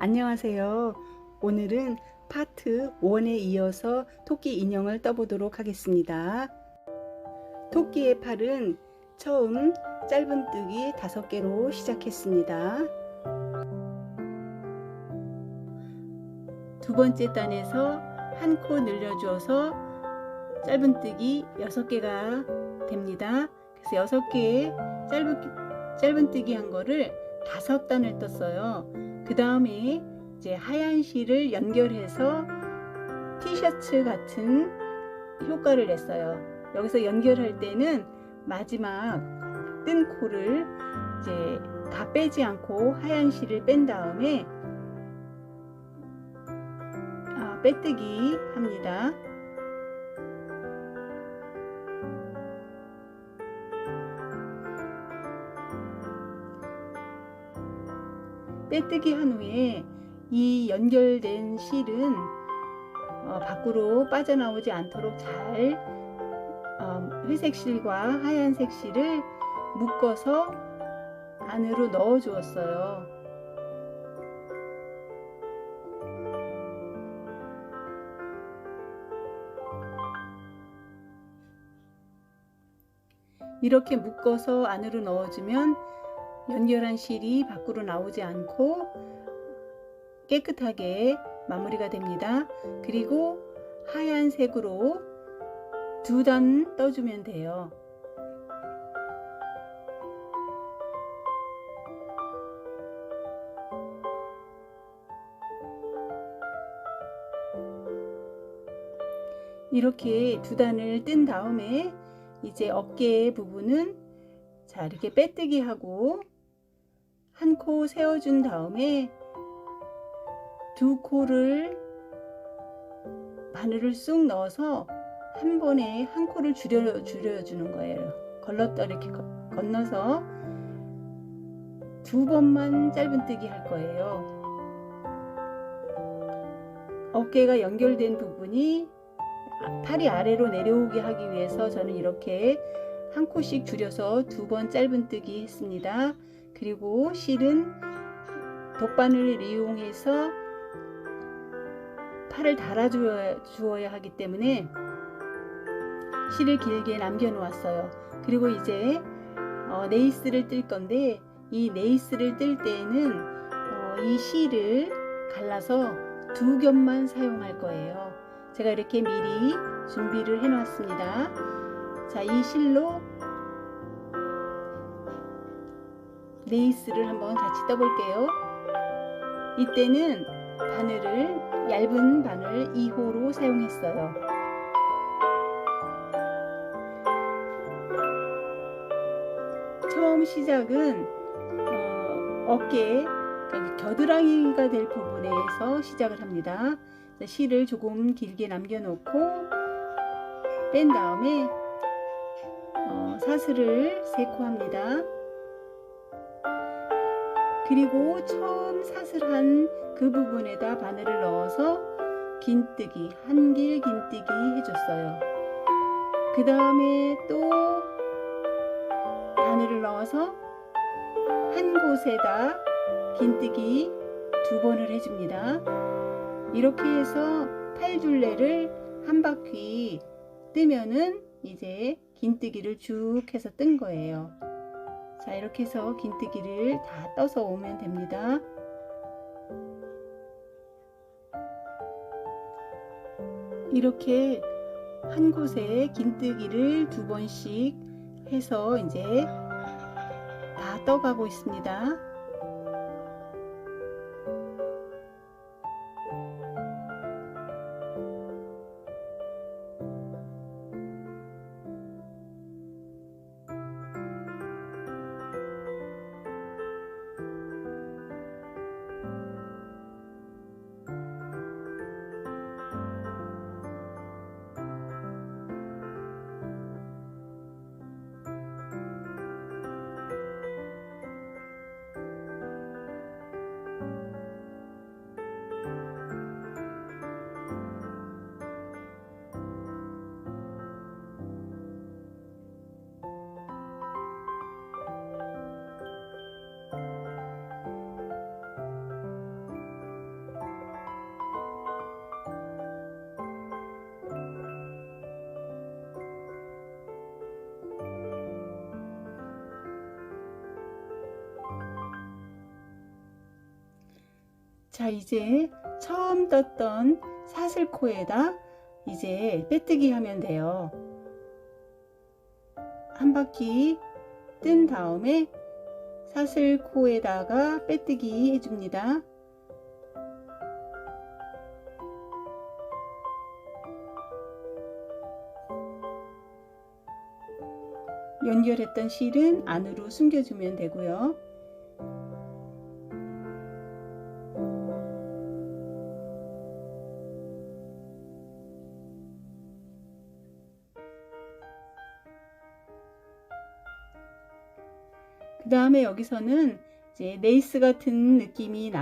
안녕하세요. 오늘은 파트 1에 이어서 토끼 인형을 떠보도록 하겠습니다. 토끼의 팔은 처음 짧은뜨기 5개로 시작했습니다. 두 번째 단에서 한 코 늘려주어서 짧은뜨기 6개가 됩니다. 그래서 6개의 짧은뜨기 한 거를 5단을 떴어요. 그 다음에 이제 하얀 실을 연결해서 티셔츠 같은 효과를 냈어요. 여기서 연결할 때는 마지막 뜬 코를 이제 다 빼지 않고 하얀 실을 뺀 다음에 빼뜨기 합니다. 빼뜨기 한 후에 이 연결된 실은 밖으로 빠져나오지 않도록 잘 회색 실과 하얀색 실을 묶어서 안으로 넣어 주었어요. 이렇게 묶어서 안으로 넣어주면 연결한 실이 밖으로 나오지 않고 깨끗하게 마무리가 됩니다. 그리고 하얀색으로 2단 떠주면 돼요. 이렇게 2단을 뜬 다음에 이제 어깨 부분은 자 이렇게 빼뜨기 하고 한 코 세워준 다음에 2코를 바늘을 쑥 넣어서 한 번에 한 코를 줄여주는 거예요. 걸렀다 이렇게 건너서 2번만 짧은뜨기 할 거예요. 어깨가 연결된 부분이 팔이 아래로 내려오게 하기 위해서 저는 이렇게 한 코씩 줄여서 2번 짧은뜨기 했습니다. 그리고 실은 돗바늘을 이용해서 팔을 달아 주어야 하기 때문에 실을 길게 남겨 놓았어요. 그리고 이제 네이스를 뜰 건데 이 네이스를 뜰 때에는 이 실을 갈라서 2겹만 사용할 거예요. 제가 이렇게 미리 준비를 해 놨습니다. 자, 이 실로 네이스를 한번 같이 떠볼게요. 이때는 바늘을 얇은 바늘 2호로 사용했어요. 처음 시작은 어깨 겨드랑이가 될 부분에서 시작을 합니다. 실을 조금 길게 남겨놓고 뺀 다음에 사슬을 3코 합니다. 그리고 처음 사슬한 그 부분에다 바늘을 넣어서 긴뜨기, 한길 긴뜨기 해줬어요. 그 다음에 또 바늘을 넣어서 한 곳에다 긴뜨기 2번을 해줍니다. 이렇게 해서 팔둘레를 한 바퀴 뜨면은 이제 긴뜨기를 쭉 해서 뜬 거예요. 자, 이렇게 해서 긴뜨기를 다 떠서 오면 됩니다. 이렇게 한 곳에 긴뜨기를 2번씩 해서 이제 다 떠가고 있습니다. 자, 이제 처음 떴던 사슬코에다 이제 빼뜨기 하면 돼요. 한 바퀴 뜬 다음에 사슬코에다가 빼뜨기 해줍니다. 연결했던 실은 안으로 숨겨주면 되고요. 그 다음에 여기서는 이제 레이스 같은 느낌이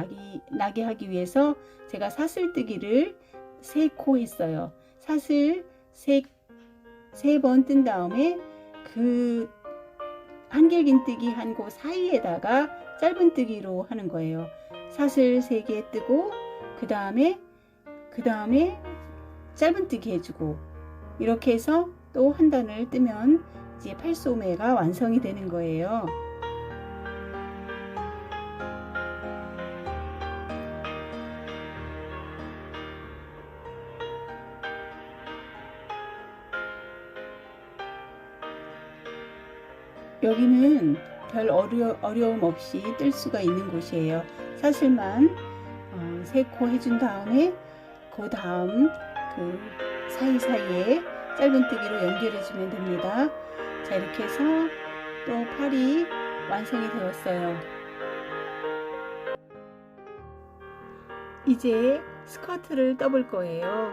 나게 하기 위해서 제가 사슬뜨기를 3코 했어요. 사슬 3번 뜬 다음에 그 한길긴뜨기 한 곳 사이에다가 짧은뜨기로 하는 거예요. 사슬 3개 뜨고 그 다음에 짧은뜨기 해주고, 이렇게 해서 또 한 단을 뜨면 이제 팔소매가 완성이 되는 거예요. 여기는 별 어려움 없이 뜰 수가 있는 곳이에요. 사슬만 3코 해준 다음에 그 다음 그 사이사이에 짧은뜨기로 연결해 주면 됩니다. 자, 이렇게 해서 또 팔이 완성이 되었어요. 이제 스커트를 떠볼 거예요.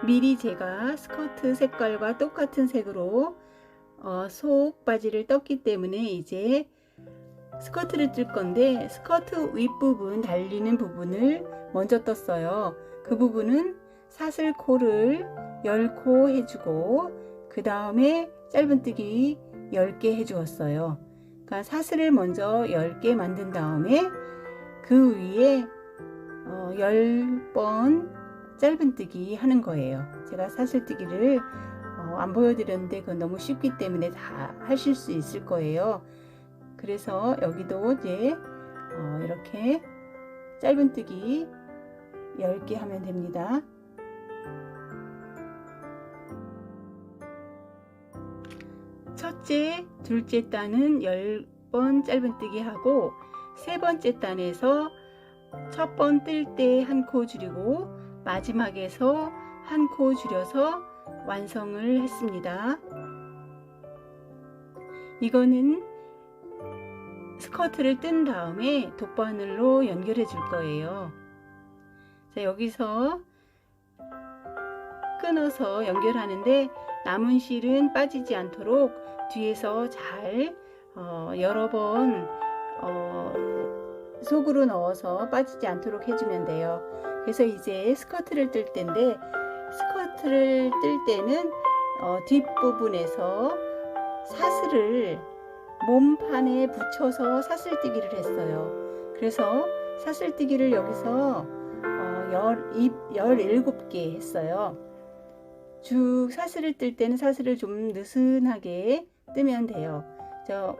미리 제가 스커트 색깔과 똑같은 색으로 속 바지를 떴기 때문에 이제 스커트를 뜰 건데, 스커트 윗부분 달리는 부분을 먼저 떴어요. 그 부분은 사슬코를 10코 해주고 그 다음에 짧은뜨기 10개 해주었어요. 그러니까 사슬을 먼저 10개 만든 다음에 그 위에 10번 짧은뜨기 하는 거예요. 제가 사슬뜨기를 안 보여드렸는데 그건 너무 쉽기 때문에 다 하실 수 있을 거예요. 그래서 여기도 이제 이렇게 짧은뜨기 10개 하면 됩니다. 첫째, 둘째 단은 10번 짧은뜨기 하고, 세 번째 단에서 첫 번 뜰 때 한 코 줄이고 마지막에서 한 코 줄여서 완성을 했습니다. 이거는 스커트를 뜬 다음에 돗바늘로 연결해 줄 거예요. 자, 여기서 끊어서 연결하는데 남은 실은 빠지지 않도록 뒤에서 잘 여러 번 속으로 넣어서 빠지지 않도록 해주면 돼요. 그래서 이제 스커트를 뜰 때인데, 스커트를 뜰 때는 뒷부분에서 사슬을 몸판에 붙여서 사슬뜨기를 했어요. 그래서 사슬뜨기를 여기서 17개 했어요. 쭉 사슬을 뜰 때는 사슬을 좀 느슨하게 뜨면 돼요. 저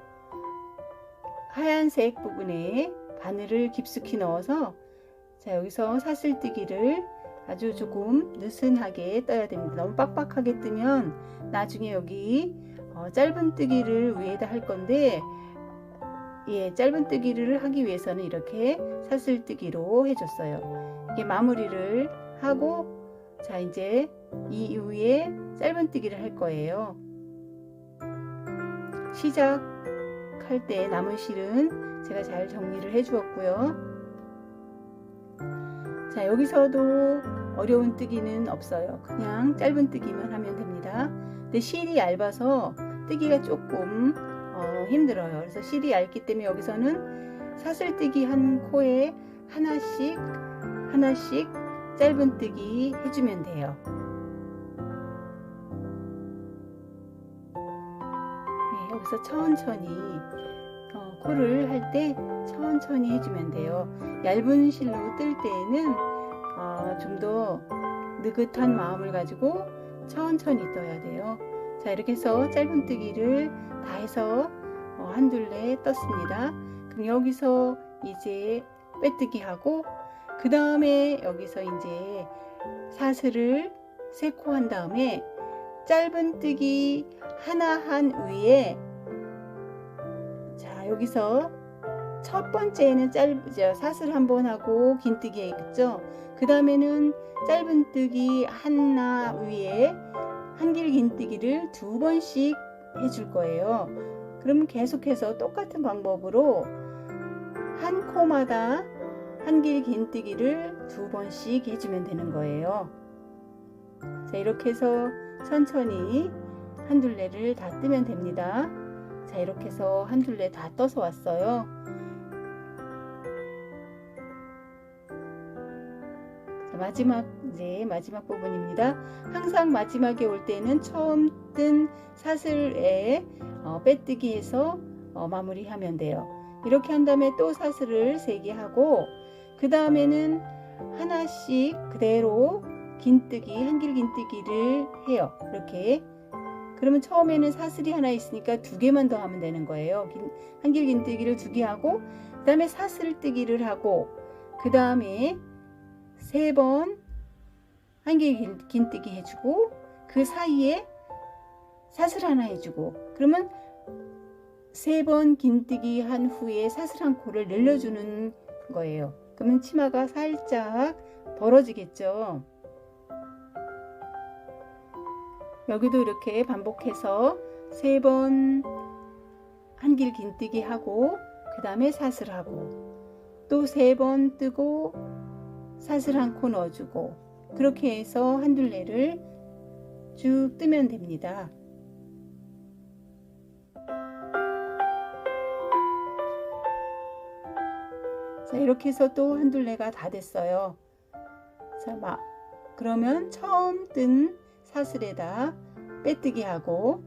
하얀색 부분에 바늘을 깊숙이 넣어서, 자, 여기서 사슬뜨기를 아주 조금 느슨하게 떠야 됩니다. 너무 빡빡하게 뜨면 나중에 여기 짧은뜨기를 위에다 할 건데, 짧은뜨기를 하기 위해서는 이렇게 사슬뜨기로 해줬어요. 이게 마무리를 하고, 자, 이제 이 위에 짧은뜨기를 할 거예요. 시작할 때 남은 실은 제가 잘 정리를 해 주었고요. 자, 여기서도 어려운 뜨기는 없어요. 그냥 짧은뜨기만 하면 됩니다. 근데 실이 얇아서 뜨기가 조금 힘들어요. 그래서 실이 얇기 때문에 여기서는 사슬뜨기 한 코에 하나씩 짧은뜨기 해주면 돼요. 네, 여기서 천천히 코를 할 때 천천히 해주면 돼요. 얇은 실로 뜰 때에는 좀 더 느긋한 마음을 가지고 천천히 떠야 돼요. 자, 이렇게 해서 짧은뜨기를 다 해서 한 둘레 떴습니다. 그럼 여기서 이제 빼뜨기 하고, 그 다음에 여기서 이제 사슬을 3코 한 다음에 짧은뜨기 하나 한 위에, 자 여기서 첫 번째는 사슬 한 번 하고 긴뜨기 있죠. 그 다음에는 짧은뜨기 하나 위에 한길 긴뜨기를 2번씩 해줄 거예요. 그러면 계속해서 똑같은 방법으로 한 코마다 한길 긴뜨기를 2번씩 해주면 되는 거예요. 자, 이렇게 해서 천천히 한 둘레를 다 뜨면 됩니다. 자, 이렇게 해서 한 둘레 다 떠서 왔어요. 자, 마지막 부분입니다. 항상 마지막에 올 때는 처음 뜬 사슬에 빼뜨기 해서 마무리하면 돼요. 이렇게 한 다음에 또 사슬을 3개 하고, 그 다음에는 하나씩 그대로 긴뜨기, 한길 긴뜨기를 해요. 이렇게. 그러면 처음에는 사슬이 하나 있으니까 2개만 더 하면 되는 거예요. 한길 긴뜨기를 2개 하고, 그 다음에 사슬 뜨기를 하고, 그 다음에 3번 한길 긴뜨기 해주고, 그 사이에 사슬 하나 해주고, 그러면 3번 긴뜨기 한 후에 사슬 한 코를 늘려주는 거예요. 그러면 치마가 살짝 벌어지겠죠. 여기도 이렇게 반복해서 3번 한길 긴뜨기 하고, 그 다음에 사슬 하고, 또 3번 뜨고 사슬 한 코 넣어주고, 그렇게 해서 한 둘레를 쭉 뜨면 됩니다. 자, 이렇게 해서 또 한 둘레가 다 됐어요. 자, 그러면 처음 뜬 사슬에다 빼뜨기 하고,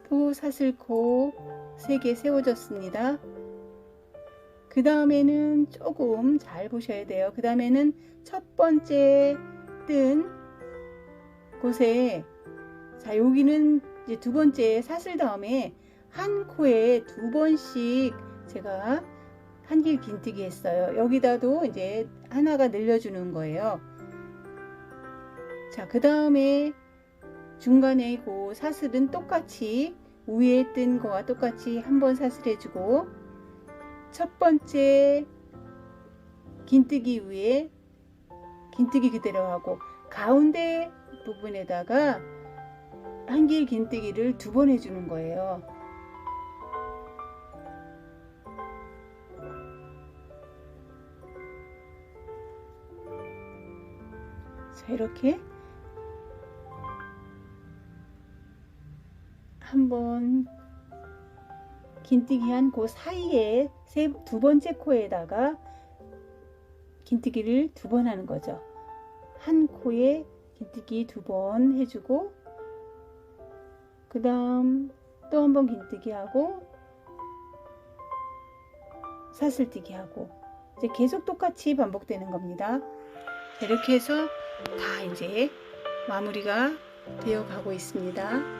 또 사슬코 3개 세워줬습니다. 그 다음에는 조금 잘 보셔야 돼요. 그 다음에는 첫 번째 뜬 곳에, 자 여기는 이제 2번째 사슬 다음에 한 코에 2번씩 제가 한길 긴뜨기 했어요. 여기다도 이제 하나가 늘려주는 거예요. 자, 그 다음에 중간에 그 사슬은 똑같이 위에 뜬 거와 똑같이 한번 사슬해주고, 첫 번째 긴뜨기 위에 긴뜨기 그대로 하고, 가운데 부분에다가 한길 긴뜨기를 2번 해주는 거예요. 자, 이렇게 한번 긴뜨기 한 그 사이에 2번째 코에다가 긴뜨기를 2번 하는 거죠. 한 코에 긴뜨기 2번 해주고, 그 다음 또 한 번 긴뜨기 하고 사슬뜨기 하고, 이제 계속 똑같이 반복되는 겁니다. 이렇게 해서 다 이제 마무리가 되어 가고 있습니다.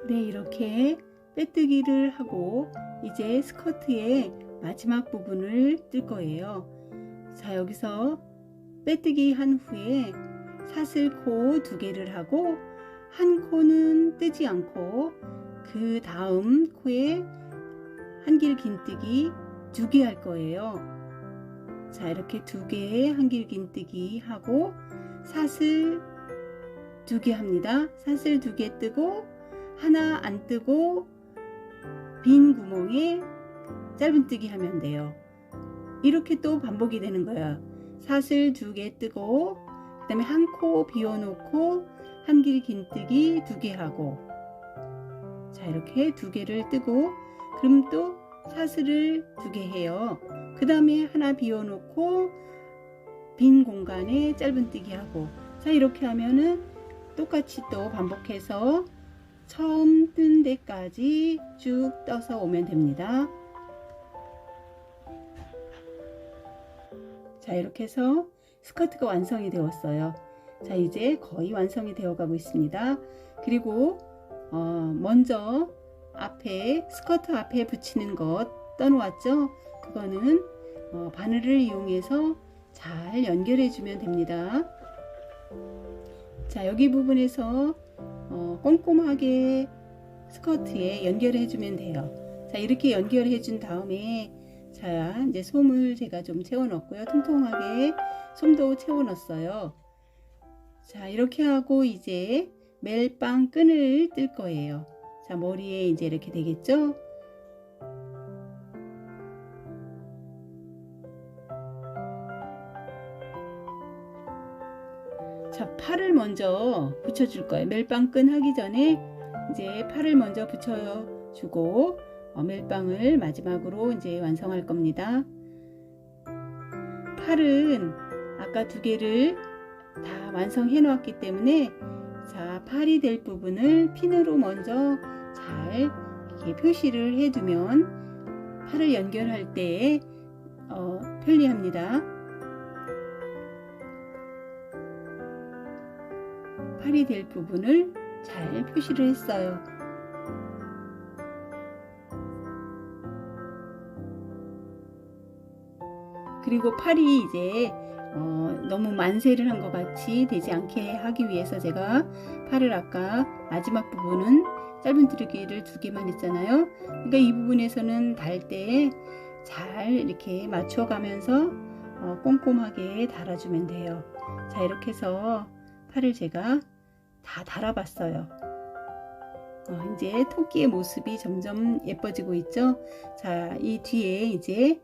네, 이렇게 빼뜨기를 하고 이제 스커트의 마지막 부분을 뜰 거예요. 자, 여기서 빼뜨기 한 후에 사슬코 2개를 하고, 한 코는 뜨지 않고 그 다음 코에 한길 긴뜨기 2개 할 거예요. 자, 이렇게 2개의 한길 긴뜨기 하고 사슬 2개 합니다. 사슬 2개 뜨고 하나 안 뜨고 빈 구멍에 짧은뜨기 하면 돼요. 이렇게 또 반복이 되는 거예요. 사슬 2개 뜨고, 그 다음에 한 코 비워놓고 한길 긴뜨기 2개 하고, 자 이렇게 2개를 뜨고, 그럼 또 사슬을 2개 해요. 그 다음에 하나 비워놓고 빈 공간에 짧은뜨기 하고, 자 이렇게 하면은 똑같이 또 반복해서 처음 뜬 데까지 쭉 떠서 오면 됩니다. 자 이렇게 해서 스커트가 완성이 되었어요. 자 이제 거의 완성이 되어 가고 있습니다. 그리고 먼저 앞에 스커트 앞에 붙이는 것 떠놓았죠. 그거는 바늘을 이용해서 잘 연결해 주면 됩니다. 자 여기 부분에서 꼼꼼하게 스커트에 연결해 주면 돼요. 자 이렇게 연결해 준 다음에 자 이제 솜을 제가 좀 채워 넣었고요. 통통하게 솜도 채워 넣었어요. 자 이렇게 하고 이제 멜빵 끈을 뜰 거예요. 자 머리에 이제 이렇게 되겠죠. 자 팔을 먼저 붙여줄 거예요. 멜빵 끈 하기 전에 이제 팔을 먼저 붙여주고 멜빵을 마지막으로 이제 완성할 겁니다. 팔은 아까 2개를 다 완성해 놓았기 때문에 자 팔이 될 부분을 핀으로 먼저 잘 이렇게 표시를 해 두면 팔을 연결할 때 편리합니다. 팔이 될 부분을 잘 표시를 했어요. 그리고 팔이 이제 너무 만세를 한 것 같이 되지 않게 하기 위해서 제가 팔을 아까 마지막 부분은 짧은뜨기를 2개만 했잖아요. 그러니까 이 부분에서는 달 때 잘 이렇게 맞춰가면서 꼼꼼하게 달아주면 돼요. 자 이렇게 해서 팔을 제가 다 달아봤어요. 이제 토끼의 모습이 점점 예뻐지고 있죠. 자 이 뒤에 이제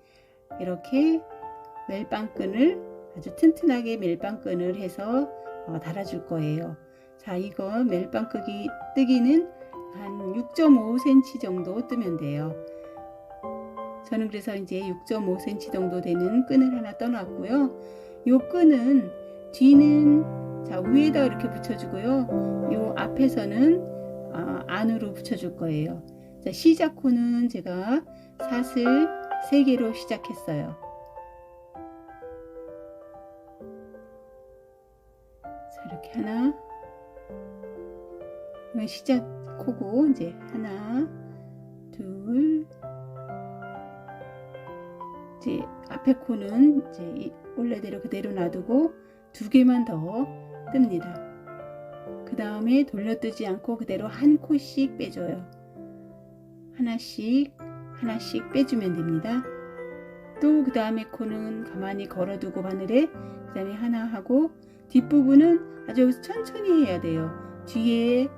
이렇게 멜빵끈을 아주 튼튼하게 멜빵끈을 해서 달아줄 거예요. 자 이거 멜빵 뜨기는 한 6.5cm 정도 뜨면 돼요. 저는 그래서 이제 6.5cm 정도 되는 끈을 하나 떠놨고요. 이 끈은 뒤는 자 위에다 이렇게 붙여주고요. 이 앞에서는 안으로 붙여줄 거예요. 자 시작코는 제가 사슬 3개로 시작했어요. 자 이렇게 하나, 이건 시작 코고 이제 하나, 둘, 이제 앞에 코는 이제 원래대로 그대로 놔두고 2개만 더 뜹니다. 그 다음에 돌려뜨지 않고 그대로 한 코씩 빼줘요. 하나씩 빼주면 됩니다. 또 그 다음에 코는 가만히 걸어두고 바늘에 그 다음에 하나 하고 뒷부분은 아주 천천히 해야 돼요. 뒤에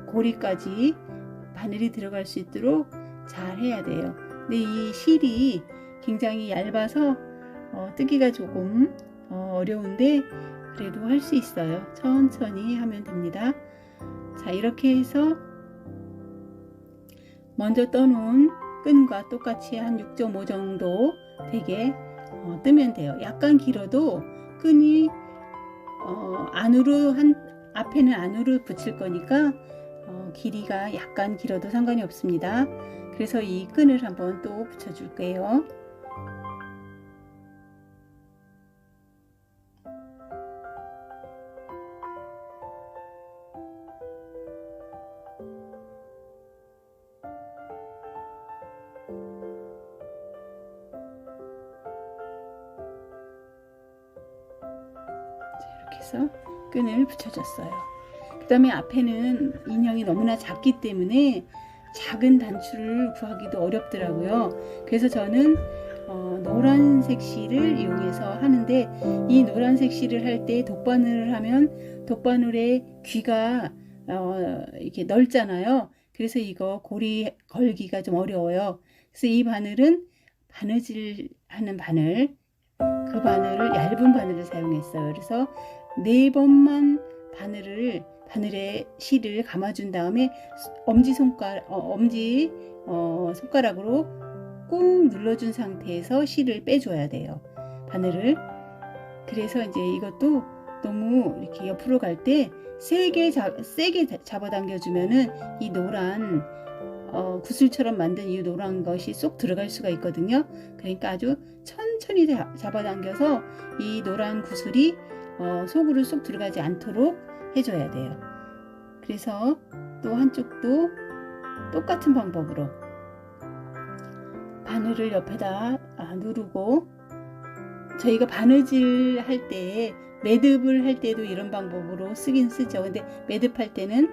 고리까지 바늘이 들어갈 수 있도록 잘 해야 돼요. 근데 이 실이 굉장히 얇아서 뜨기가 조금 어려운데 그래도 할 수 있어요. 천천히 하면 됩니다. 자 이렇게 해서 먼저 떠놓은 끈과 똑같이 한 6.5 정도 되게 뜨면 돼요. 약간 길어도 끈이 안으로 앞에는 안으로 붙일 거니까 길이가 약간 길어도 상관이 없습니다. 그래서 이 끈을 한번 또 붙여 줄게요. 이렇게 해서 끈을 붙여줬어요. 그 다음에 앞에는 인형이 너무나 작기 때문에 작은 단추를 구하기도 어렵더라고요. 그래서 저는 노란색 실을 이용해서 하는데, 이 노란색 실을 할 때 독바늘을 하면 독바늘의 귀가 이렇게 넓잖아요. 그래서 이거 고리 걸기가 좀 어려워요. 그래서 이 바늘은 바느질 하는 바늘, 그 바늘을 얇은 바늘을 사용했어요. 그래서 4번만 바늘을 바늘에 실을 감아준 다음에 엄지 손가락으로 꾹 눌러준 상태에서 실을 빼줘야 돼요. 바늘을. 그래서 이제 이것도 너무 이렇게 옆으로 갈 때 세게 잡아당겨 주면은 이 노란 구슬처럼 만든 이 노란 것이 쏙 들어갈 수가 있거든요. 그러니까 아주 천천히 잡아당겨서 이 노란 구슬이 속으로 쏙 들어가지 않도록 해줘야 돼요. 그래서 또 한쪽도 똑같은 방법으로 바늘을 옆에다 누르고, 저희가 바느질 할 때 매듭을 할 때도 이런 방법으로 쓰긴 쓰죠. 근데 매듭할 때는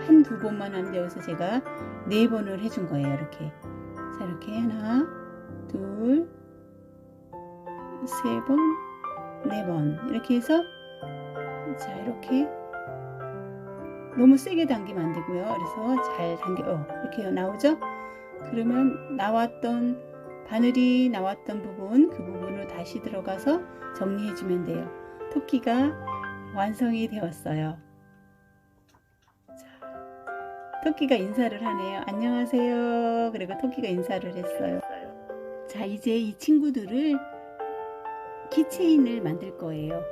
한두 번만 하는데 여기서 제가 4번을 해준 거예요. 이렇게. 자, 이렇게 하나, 둘, 3번, 4번 이렇게 해서, 자, 이렇게 너무 세게 당기면 안 되고요. 그래서 잘 이렇게 나오죠? 그러면 바늘이 나왔던 부분, 그 부분으로 다시 들어가서 정리해 주면 돼요. 토끼가 완성이 되었어요. 자, 토끼가 인사를 하네요. 안녕하세요. 그리고 토끼가 인사를 했어요. 자, 이제 이 친구들을 키체인을 만들 거예요.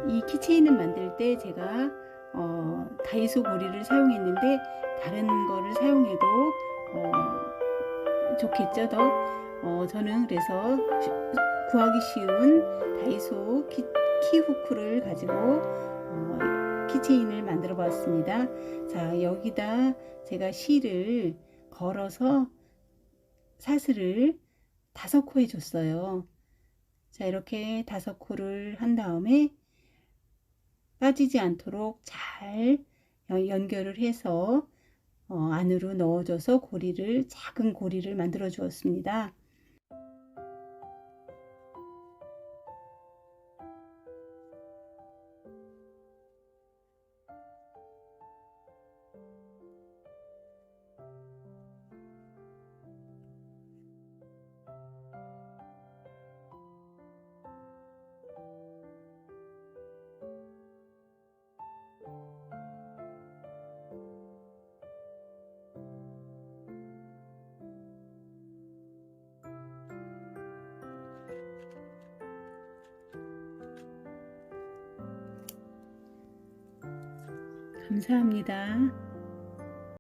이 키체인을 만들 때 제가 다이소 고리를 사용했는데 다른 거를 사용해도 좋겠죠. 저는 그래서 구하기 쉬운 다이소 키 후크를 가지고 키체인을 만들어 봤습니다. 자, 여기다 제가 실을 걸어서 사슬을 5코 해줬어요. 자, 이렇게 5코를 한 다음에 빠지지 않도록 잘 연결을 해서 안으로 넣어줘서 작은 고리를 만들어 주었습니다. 감사합니다.